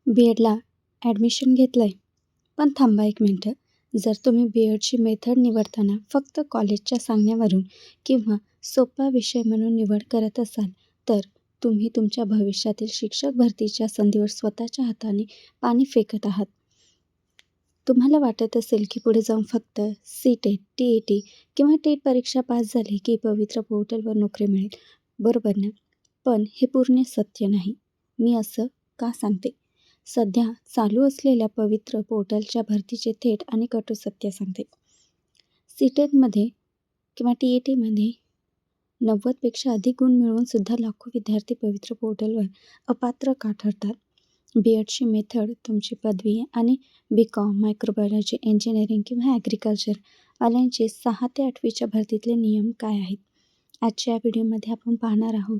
बी एडला admission घेतलं आहे, पण थांबा एक मिनटं. जर तुम्ही बी एडची मेथड निवडताना फक्त कॉलेजच्या सांगण्यावरून किंवा सोपा विषय म्हणून निवड करत असाल, तर तुम्ही तुमच्या भविष्यातील शिक्षक भरतीच्या संधीवर स्वतःच्या हाताने पाणी फेकत आहात. तुम्हाला वाटत असेल की पुढे जाऊन फक्त सी-टेट, टी-ई-टी किंवा टेट परीक्षा पास झाली की पवित्र पोर्टलवर नोकरी मिळेल, बरोबर ना? पण हे पूर्ण सत्य नाही. मी असं का सांगते? सध्या चालू असलेल्या पवित्र पोर्टलच्या भरतीचे थेट आणि कटू सत्य सांगते. सी-टेटमध्ये किंवा टी-ई-टीमध्ये 90पेक्षा अधिक गुण मिळवूनसुद्धा लाखो विद्यार्थी पवित्र पोर्टलवर अपात्र का ठरतात? बी एडची मेथड तुमची पदवी आणि बी-कॉम, मायक्रोबायोलॉजी, इंजिनिअरिंग किंवा ॲग्रिकल्चर आल्यांचे 6 ते 8वीच्या भरतीतले नियम काय आहेत? आजच्या या व्हिडिओमध्ये आपण पाहणार आहोत.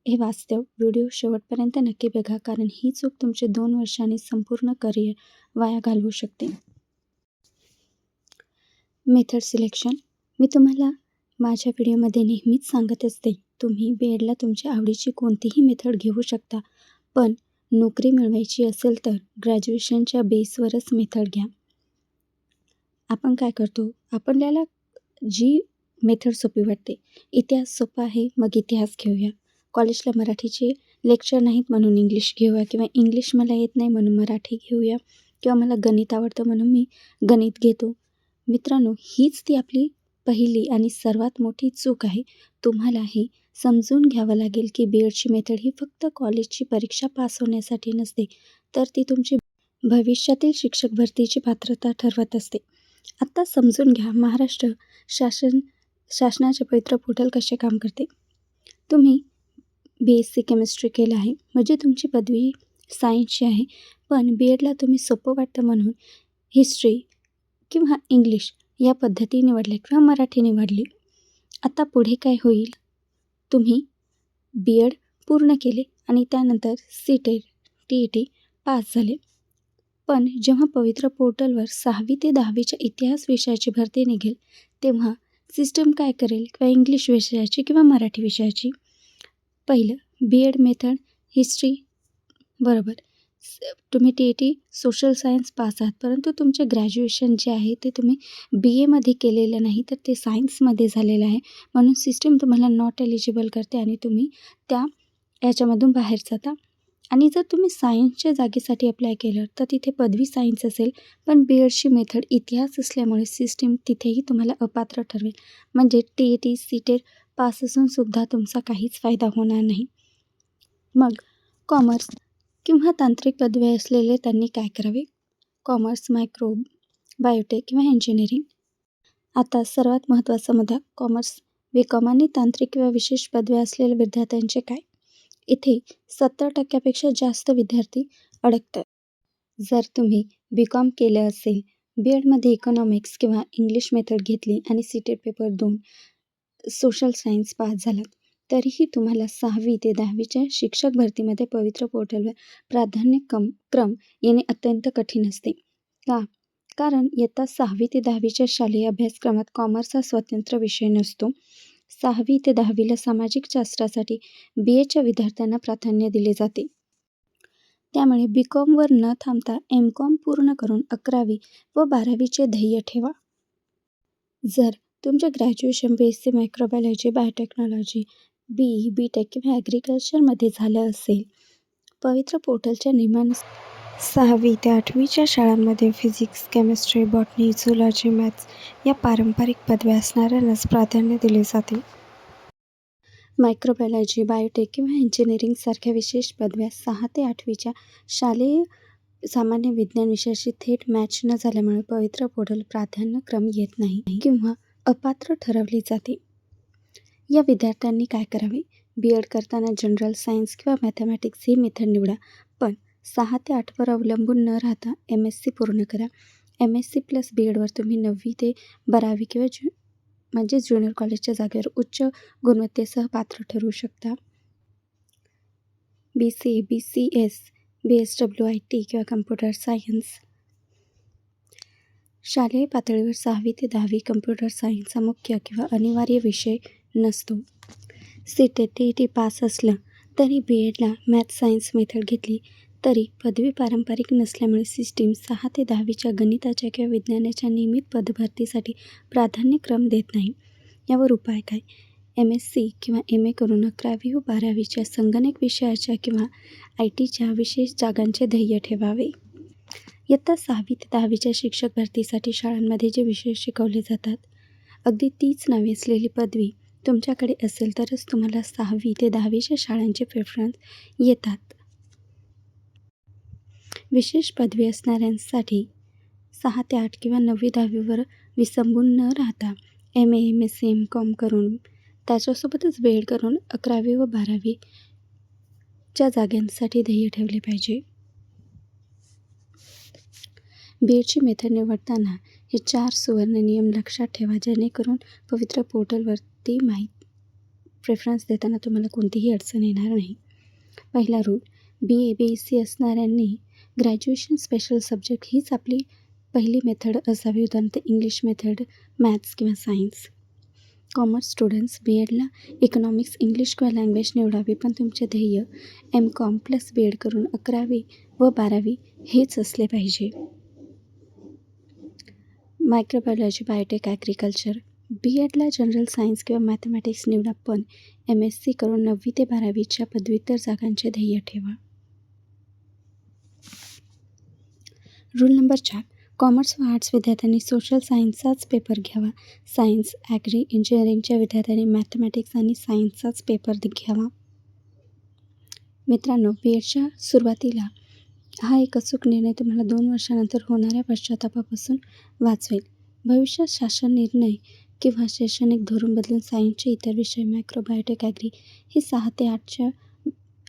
हे वास्तव. व्हिडिओ शेवटपर्यंत नक्की बघा, कारण ही चूक तुमचे 2 वर्षांनी संपूर्ण करिअर वाया घालवू शकते. Method selection. मी तुम्हाला माझ्या व्हिडिओमध्ये नेहमीच सांगत असते, तुम्ही बी एडला तुमच्या आवडीची कोणतीही मेथड घेऊ शकता, पण नोकरी मिळवायची असेल तर ग्रॅज्युएशनच्या बेसवरच मेथड घ्या. आपण काय करतो, आपल्याला जी मेथड सोपी वाटते. इतिहास सोपा आहे, मग इतिहास घेऊया. कॉलेजला मराठीचे लेक्चर नाहीत म्हणून इंग्लिश घेऊया, किंवा इंग्लिश मला येत नाही म्हणून मराठी घेऊया, किंवा मला गणित आवडतं म्हणून मी गणित घेतो. मित्रांनो, हीच ती आपली पहिली आणि सर्वात मोठी चूक आहे. तुम्हाला हे समजून घ्यावं लागेल की बी एडची मेथड ही फक्त कॉलेजची परीक्षा पास होण्यासाठी नसते, तर ती तुमची भविष्यातील शिक्षक भरतीची पात्रता ठरवत असते. आत्ता समजून घ्या, महाराष्ट्र शासनाचे पवित्र पोर्टल कसे काम करते. तुम्ही BSc केमिस्ट्री केलं आहे, म्हणजे तुमची पदवी सायन्सची आहे, पण बी एडला तुम्ही सोपं वाटतं म्हणून हिस्ट्री किंवा इंग्लिश या पद्धती निवडल्या किंवा मराठी निवडली. आता पुढे काय होईल, तुम्ही बी एड पूर्ण केले आणि त्यानंतर सी-टेट, टी-ई-टी पास झाले. पण जेव्हा पवित्र पोर्टलवर 6वी ते 10वीच्या इतिहास विषयाची भरती निघेल, तेव्हा सिस्टम काय करेल, किंवा इंग्लिश विषयाची किंवा मराठी विषयाची. पहिलं, बी एड मेथड हिस्ट्री, बरोबर. तुम्ही टी-ई-टी सोशल सायन्स पास आहात, परंतु तुमचे ग्रॅज्युएशन जे आहे ते तुम्ही BA केलेलं नाही, तर ते सायन्समध्ये झालेलं आहे, म्हणून सिस्टम तुम्हाला नॉट एलिजिबल करते आणि तुम्ही याच्यामधून बाहेर जाता. आणि जर तुम्ही सायन्सच्या जागेसाठी अप्लाय केलं तर तिथे पदवी सायन्स असेल, पण बी एडची मेथड इतिहास असल्यामुळे सिस्टीम तिथेही तुम्हाला अपात्र ठरवेल. म्हणजे टी-ई-टी, सी-टेट पास असूनसुद्धा तुमचा काहीच फायदा होणार नाही. मग कॉमर्स किंवा तांत्रिक पदवी असलेले त्यांनी काय करावे? कॉमर्स, मायक्रो बायोटेक किंवा इंजिनिअरिंग. आता सर्वात महत्त्वाचा मुद्दा, कॉमर्स, बी-कॉम आणि तांत्रिक किंवा विशेष पदव्या असलेल्या विद्यार्थ्यांचे काय? इथे 70% जास्त विद्यार्थी अडकतात. जर तुम्ही बी-कॉम केलं असेल, बी एडमध्ये इकॉनॉमिक्स किंवा इंग्लिश मेथड घेतली आणि CTET paper 2 social science pass झालात, तरीही तुम्हाला 6वी ते 10वीच्या शिक्षक भरतीमध्ये पवित्र पोर्टलवर प्राधान्यक्रम येणे अत्यंत कठीण असते. का? कारण इयत्ता 6वी ते 10वीच्या शालेय अभ्यासक्रमात कॉमर्स हा स्वतंत्र विषय नसतो. 6वी ते 10वीला सामाजिक शास्त्रासाठी BAच्या विद्यार्थ्यांना प्राधान्य दिले जाते. त्यामुळे बी-कॉमवर न थांबता एम-कॉम पूर्ण करून 11वी व 12वीचे ध्येय ठेवा. जर तुमचे graduation BSc microbiology, biotechnology, BE, B.Tech किंवा ॲग्रिकल्चरमध्ये झालं असेल, पवित्र पोर्टलच्या नियमानुसार 6वी ते 8वीच्या शाळांमध्ये physics, chemistry, botany, zoology, maths या पारंपरिक पदव्या असणाऱ्यांनाच प्राधान्य दिले जाते. मायक्रोबायोलॉजी, बायोटेक किंवा इंजिनिअरिंगसारख्या विशेष पदव्या 6 ते 8वीच्या शालेय सामान्य विज्ञान विषयाशी थेट मॅच न झाल्यामुळे पवित्र पोर्टल प्राधान्यक्रम येत नाही किंवा अपात्र ठरवली जाते. या विद्यार्थ्यांनी काय करावे? बी एड करताना जनरल सायन्स किंवा मॅथमॅटिक्स ही मेथड निवडा, पण 6 ते 8वर अवलंबून न राहता MSc पूर्ण करा. MSc प्लस बी एडवर तुम्ही 9वी ते 12वी किंवा म्हणजे ज्युनियर कॉलेजच्या जागेवर उच्च गुणवत्तेसह पात्र ठरवू शकता. BCA, BCS, BSWIT किंवा कम्प्युटर सायन्स. शालेय पातळीवर 6वी ते 10वी कम्प्युटर सायन्स हा मुख्य किंवा अनिवार्य विषय नसतो. सी-टेट, टी-ई-टी पास असलं तरी बी एडला मॅथ सायन्स मेथड घेतली तरी पदवी पारंपरिक नसल्यामुळे सिस्टीम 6 ते 10वीच्या गणिताच्या किंवा विज्ञानाच्या नियमित पदभरतीसाठी प्राधान्यक्रम देत नाही. यावर उपाय काय? MSc किंवा MA करून 11वी व 12वीच्या संगणक विषयाच्या किंवा IT च्या विशेष जागांचे ध्येय ठेवावे. इयत्ता 6वी ते 10वीच्या शिक्षक भरतीसाठी शाळांमध्ये जे विषय शिकवले जातात, अगदी तीच नावे असलेली पदवी तुमच्याकडे असेल तरच तुम्हाला 6वी ते 10वीच्या शाळांचे प्रेफरन्स येतात. विशेष पदवी असणाऱ्यांसाठी 6 ते 8 किंवा 9वी-10वीवर विसंबून न राहता MA, MSc, MCom करून त्याच्यासोबतच BEd करून 11वी व 12वीच्या जागांसाठी ध्येय ठेवले पाहिजे. BEdची मेथड निवडताना हे 4 सुवर्ण नियम लक्षात ठेवा, जेणेकरून पवित्र पोर्टलवरती प्रेफरन्स देताना तुम्हाला कोणतीही अडचण येणार नाही. पहिला रूल, BA, BSc असणाऱ्यांनी ग्रॅज्युएशन स्पेशल सब्जेक्ट हीच आपली पहिली मेथड असावी. उदाहरणार्थ इंग्लिश मेथड, मॅथ्स किंवा सायन्स. कॉमर्स स्टुडंट्स BEdला इकॉनॉमिक्स, इंग्लिश किंवा लँग्वेज निवडावी, पण तुमचे ध्येय MCom प्लस BEd करून 11वी व 12वी हेच असले पाहिजे. Microbiology, biotech, agriculture. BEdला जनरल सायन्स किंवा मॅथमॅटिक्स निवडा, पण MSc करून 9वी ते 12वीच्या पदव्युत्तर जागांचे ध्येय ठेवा. रूल नंबर 4, कॉमर्स व आर्ट्स विद्यार्थ्यांनी सोशल सायन्सचाच पेपर घ्यावा. सायन्स, ॲग्री, इंजिनिअरिंगच्या विद्यार्थ्यांनी मॅथमॅटिक्स आणि सायन्सचाच पेपर घ्यावा. मित्रांनो, BEdच्या सुरुवातीला हा एक अचूक निर्णय तुम्हाला 2 वर्षानंतर होणाऱ्या पश्चात्तापापासून वाचवेल. भविष्यात शासन निर्णय किंवा शैक्षणिक धोरण बदलून सायन्सचे इतर विषय मायक्रो, बायोटेक, ॲग्री हे 6 ते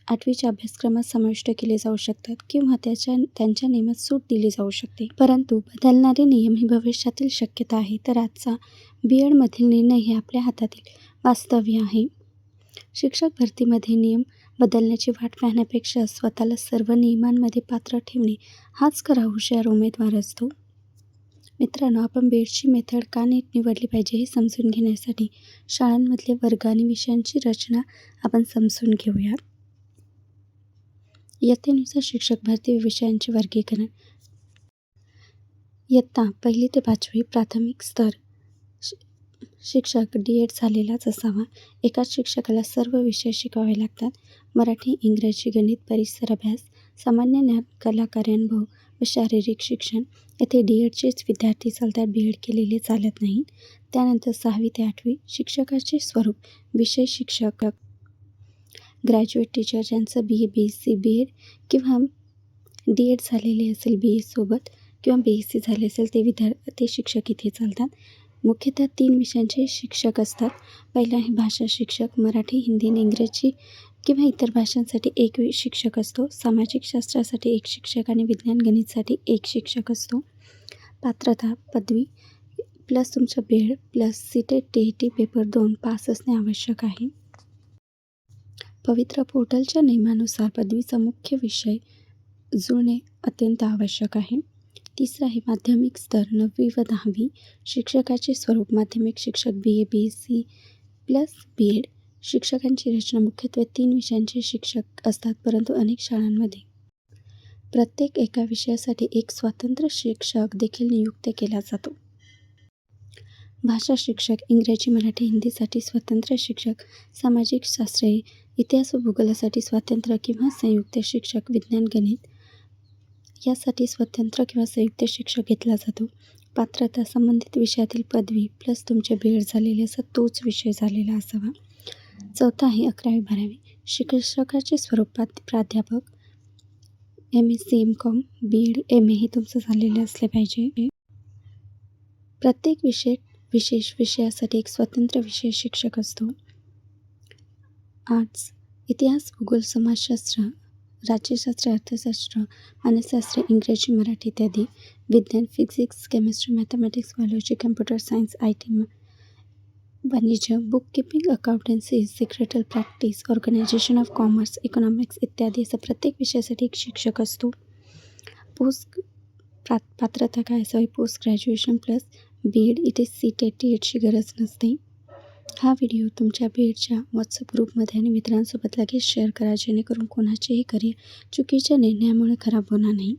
8वीच्या अभ्यासक्रमात समाविष्ट केले जाऊ शकतात किंवा त्यांच्या नियमात सूट दिली जाऊ शकते. परंतु बदलणारे नियम ही भविष्यातील शक्यता आहे. तर आजचा BEdमधील निर्णय हे आपल्या हातातील वास्तव्य आहे. शिक्षक भरतीमध्ये नियम बदलण्याची वाट पाहण्यापेक्षा स्वतःला सर्व नियमांमध्ये पात्र ठेवणे हाच खरा हुशार उमेदवार असतो. मित्रांनो, आपण BEdची मेथड का नीट निवडली पाहिजे हे समजून घेण्यासाठी शाळांमधले वर्ग आणि विषयांची रचना आपण समजून घेऊया. इयत्तेनुसार शिक्षक भरती व विषयांचे वर्गीकरण. इयत्ता 1ली ते 5वी प्राथमिक स्तर शिक्षक D.Ed झालेलाच असावा. एकाच शिक्षकाला सर्व विषय शिकवावे लागतात. मराठी, इंग्रजी, गणित, परिसर अभ्यास, सामान्य ज्ञान, कला, कार्यानुभव व शारीरिक शिक्षण. येथे D.Edचेच विद्यार्थी चालतात, BEd केलेले चालत नाहीत. त्यानंतर 6वी ते 8वी शिक्षकाचे स्वरूप. विषय शिक्षक, ग्रॅज्युएट टीचर ज्यांचं BA, BSc, BEd किंवा D.Ed झालेले असेल BA सोबत किंवा BSc झाले असेल ते शिक्षक इथे चालतात. मुख्यतः 3 विषयांचे शिक्षक असतात. पहिला आहे भाषा शिक्षक, मराठी, हिंदी आणि इंग्रजी किंवा इतर भाषांसाठी 1 शिक्षक असतो. सामाजिक शास्त्रासाठी 1 शिक्षक आणि विज्ञान गणितसाठी 1 शिक्षक असतो. पात्रता, पदवी प्लस तुमचं BEd plus CTET TET paper 2 pass असणे आवश्यक आहे. पवित्र पोर्टलच्या नियमानुसार पदवीचा मुख्य विषय जुळणे अत्यंत आवश्यक आहे. तिसरा आहे माध्यमिक स्तर 9वी व 10वी शिक्षकाचे स्वरूप. माध्यमिक शिक्षक BA, BSc प्लस BEd. शिक्षकांची रचना मुख्यत्वे 3 विषयांचे शिक्षक असतात, परंतु अनेक शाळांमध्ये प्रत्येक एका विषयासाठी 1 स्वतंत्र शिक्षक देखील नियुक्त केला जातो. भाषा शिक्षक इंग्रजी, मराठी, हिंदीसाठी स्वतंत्र शिक्षक, सामाजिक शास्त्रे, इतिहास व भूगोलासाठी स्वतंत्र किंवा संयुक्त शिक्षक, विज्ञान गणित यासाठी स्वतंत्र किंवा संयुक्त शिक्षक घेतला जातो. पात्रता, संबंधित विषयातील पदवी प्लस तुमचे BEd झालेले असा तोच विषय झालेला असावा. चौथा आहे 11वी 12वी शिक्षकाचे स्वरूप. प्राध्यापक MSc, MCom, BEd, MA हे तुमचं झालेले असले पाहिजे. प्रत्येक विशेष विषयासाठी 1 स्वतंत्र विषय शिक्षक असतो. आर्ट्स, इतिहास, भूगोल, समाजशास्त्र, राज्यशास्त्र, अर्थशास्त्र, मानसशास्त्र, इंग्रजी, मराठी इत्यादी. विज्ञान, physics, chemistry, mathematics, biology, computer science, IT, वाणिज्य, bookkeeping, accountancy, secretary practice, organisation of commerce, economics इत्यादी असा प्रत्येक विषयासाठी 1 शिक्षक असतो. पात्रता काय असावी? Post graduation plus BEd. इथे CTET TETची गरज नसते. हा व्हिडिओ तुमच्या बीएडच्या व्हॉट्सअप ग्रुपमध्ये आणि मित्रांसोबत लगेच शेअर करा, जेणेकरून कोणाचेही करिअर चुकीच्या निर्णयामुळे खराब होणार नाही.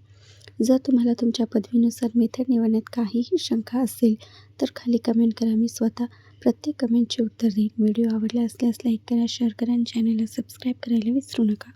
जर तुम्हाला तुमच्या पदवीनुसार मेथड निवडण्यात काहीही शंका असेल तर खाली कमेंट करा. मी स्वतः प्रत्येक कमेंटचे उत्तर देईन. व्हिडिओ आवडला असल्यास लाईक करा, शेअर करा आणि चॅनलला सबस्क्राईब करायला विसरू नका.